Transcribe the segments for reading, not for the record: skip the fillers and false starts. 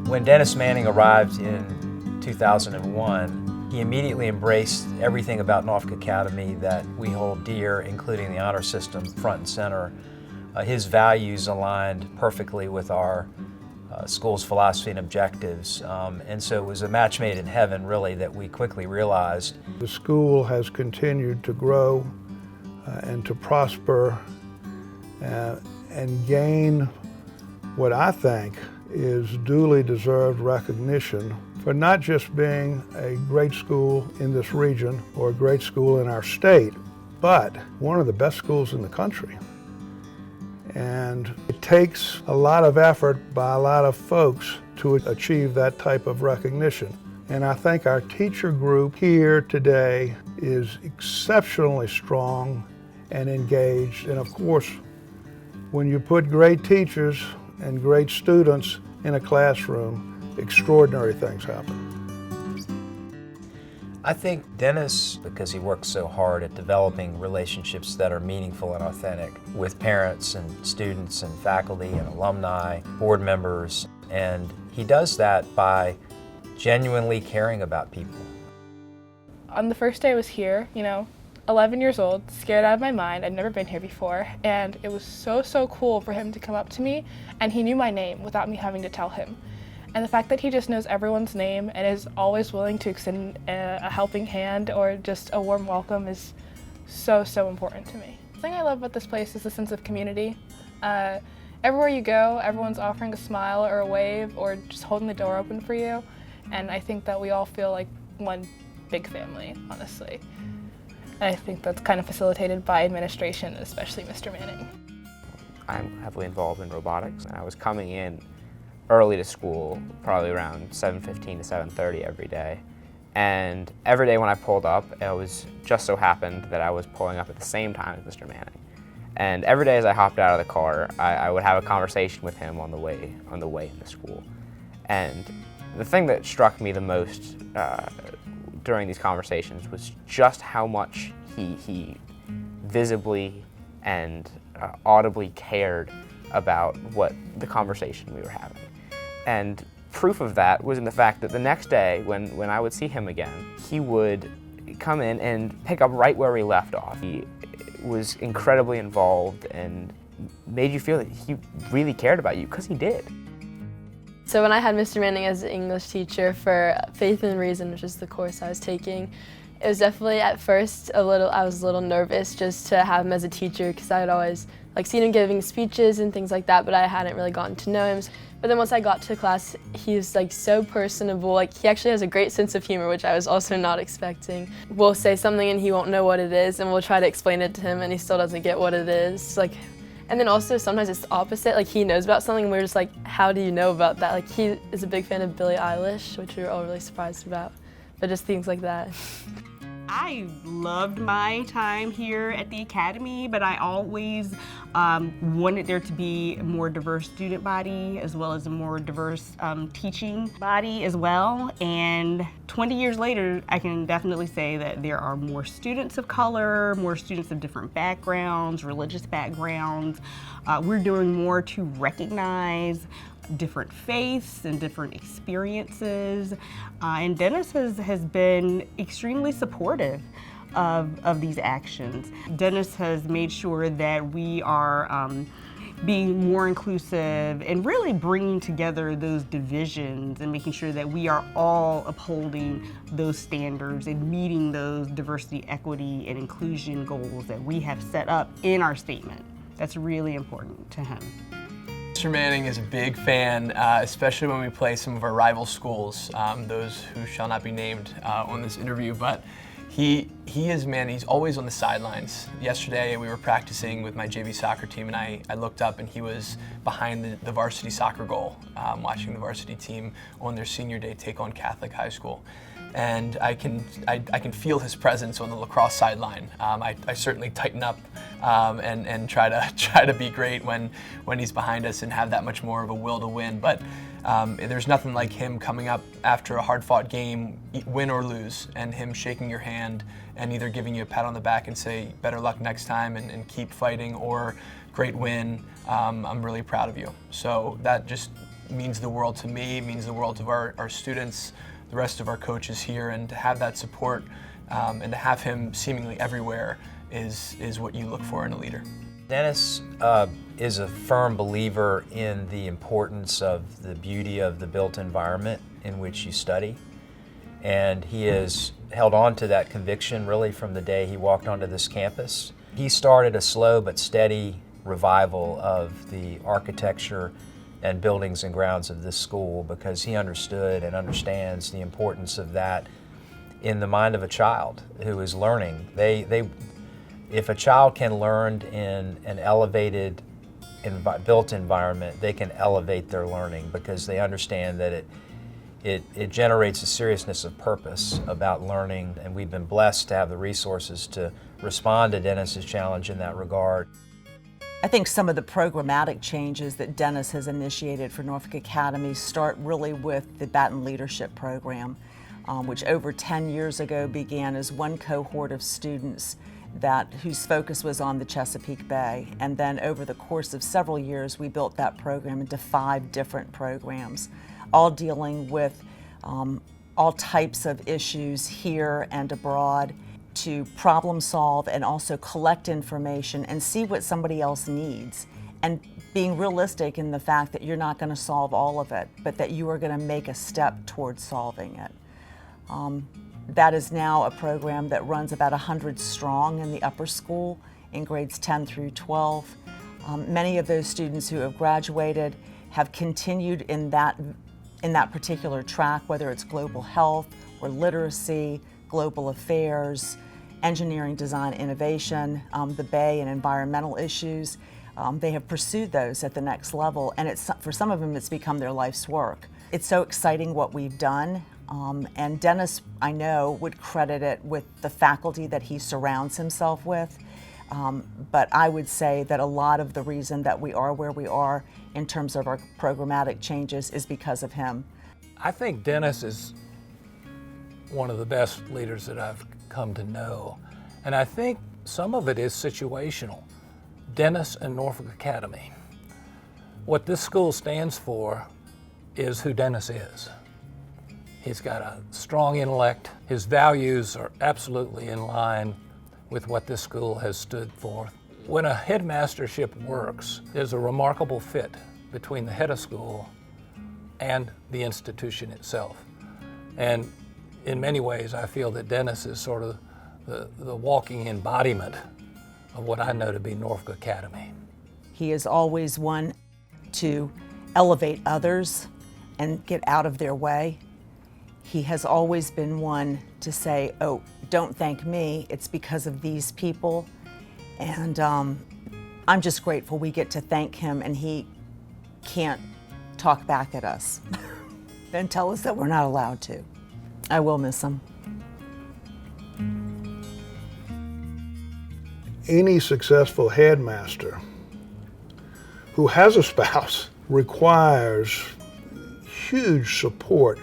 When Dennis Manning arrived in 2001, he immediately embraced everything about Norfolk Academy that we hold dear, including the honor system, front and center. His values aligned perfectly with our school's philosophy and objectives, and so it was a match made in heaven, really, that we quickly realized. The school has continued to grow and to prosper and gain what I think is duly deserved recognition for not just being a great school in this region or a great school in our state, but one of the best schools in the country. And it takes a lot of effort by a lot of folks to achieve that type of recognition. And I think our teacher group here today is exceptionally strong and engaged. And of course, when you put great teachers and great students in a classroom, extraordinary things happen. I think Dennis, because he works so hard at developing relationships that are meaningful and authentic with parents and students and faculty and alumni, board members, and he does that by genuinely caring about people. On the first day I was here, 11 years old, scared out of my mind. I'd never been here before, and it was so cool for him to come up to me, and he knew my name without me having to tell him. And the fact that he just knows everyone's name and is always willing to extend a helping hand or just a warm welcome is so important to me. The thing I love about this place is the sense of community. Everywhere you go, everyone's offering a smile or a wave or just holding the door open for you, and I think that we all feel like one big family, honestly. And I think that's kind of facilitated by administration, especially Mr. Manning. I'm heavily involved in robotics, and I was coming in early to school, probably around 7:15 to 7:30 every day. And every day when I pulled up, it was just so happened that I was pulling up at the same time as Mr. Manning. And every day as I hopped out of the car, I would have a conversation with him on the way into school. And the thing that struck me the most during these conversations was just how much he visibly and audibly cared about what the conversation we were having. And proof of that was in the fact that the next day when I would see him again, he would come in and pick up right where we left off. He was incredibly involved and made you feel that he really cared about you, because he did. So when I had Mr. Manning as an English teacher for Faith and Reason, which is the course I was taking, it was definitely at first I was a little nervous just to have him as a teacher, because I had always seen him giving speeches and things like that, but I hadn't really gotten to know him. But then once I got to class, he was so personable. He actually has a great sense of humor, which I was also not expecting. We'll say something and he won't know what it is, and we'll try to explain it to him and he still doesn't get what it is. And then also sometimes it's the opposite. He knows about something and we're just how do you know about that? He is a big fan of Billie Eilish, which we were all really surprised about. But just things like that. I loved my time here at the Academy, but I always wanted there to be a more diverse student body as well as a more diverse teaching body as well. And 20 years later, I can definitely say that there are more students of color, more students of different backgrounds, religious backgrounds. We're doing more to recognize different faiths and different experiences. And Dennis has been extremely supportive of these actions. Dennis has made sure that we are being more inclusive and really bringing together those divisions and making sure that we are all upholding those standards and meeting those diversity, equity, and inclusion goals that we have set up in our statement. That's really important to him. Mr. Manning is a big fan, especially when we play some of our rival schools, those who shall not be named on this interview, but he's always on the sidelines. Yesterday we were practicing with my JV soccer team, and I looked up and he was behind the varsity soccer goal, watching the varsity team on their senior day take on Catholic high school. And I can feel his presence on the lacrosse sideline. I certainly tighten up and try to be great when he's behind us and have that much more of a will to win. But there's nothing like him coming up after a hard-fought game, win or lose, and him shaking your hand and either giving you a pat on the back and say better luck next time and keep fighting, or great win, I'm really proud of you. So that just means the world to me, means the world to our students, the rest of our coaches here, and to have that support and to have him seemingly everywhere is what you look for in a leader. Dennis is a firm believer in the importance of the beauty of the built environment in which you study. And he has held on to that conviction really from the day he walked onto this campus. He started a slow but steady revival of the architecture and buildings and grounds of this school because he understood and understands the importance of that in the mind of a child who is learning. If a child can learn in an elevated built environment, they can elevate their learning because they understand that it generates a seriousness of purpose about learning, and we've been blessed to have the resources to respond to Dennis's challenge in that regard. I think some of the programmatic changes that Dennis has initiated for Norfolk Academy start really with the Baton Leadership Program, which over 10 years ago began as one cohort of students whose focus was on the Chesapeake Bay. And then over the course of several years, we built that program into 5 different programs, all dealing with all types of issues here and abroad, to problem solve and also collect information and see what somebody else needs, and being realistic in the fact that you're not going to solve all of it, but that you are going to make a step towards solving it. That is now a program that runs about 100 strong in the upper school in grades 10 through 12. Many of those students who have graduated have continued in that particular track, whether it's global health or literacy, global affairs, engineering, design, innovation, the Bay and environmental issues. They have pursued those at the next level, and for some of them it's become their life's work. It's so exciting what we've done. And Dennis, I know, would credit it with the faculty that he surrounds himself with. But I would say that a lot of the reason that we are where we are in terms of our programmatic changes is because of him. I think Dennis is one of the best leaders that I've come to know. And I think some of it is situational. Dennis and Norfolk Academy. What this school stands for is who Dennis is. He's got a strong intellect. His values are absolutely in line with what this school has stood for. When a headmastership works, there's a remarkable fit between the head of school and the institution itself. And in many ways, I feel that Dennis is sort of the walking embodiment of what I know to be Norfolk Academy. He is always one to elevate others and get out of their way. He has always been one to say, oh, don't thank me, it's because of these people. And I'm just grateful we get to thank him and he can't talk back at us and tell us that we're not allowed to. I will miss him. Any successful headmaster who has a spouse requires huge support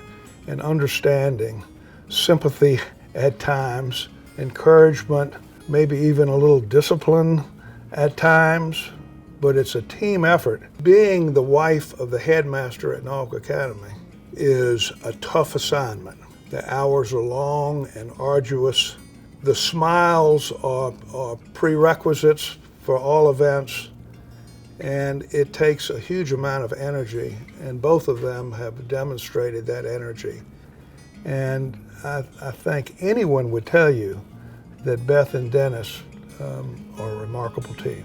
and understanding, sympathy at times, encouragement, maybe even a little discipline at times, but it's a team effort. Being the wife of the headmaster at Norfolk Academy is a tough assignment. The hours are long and arduous. The smiles are prerequisites for all events, and it takes a huge amount of energy, and both of them have demonstrated that energy. And I think anyone would tell you that Beth and Dennis are a remarkable team.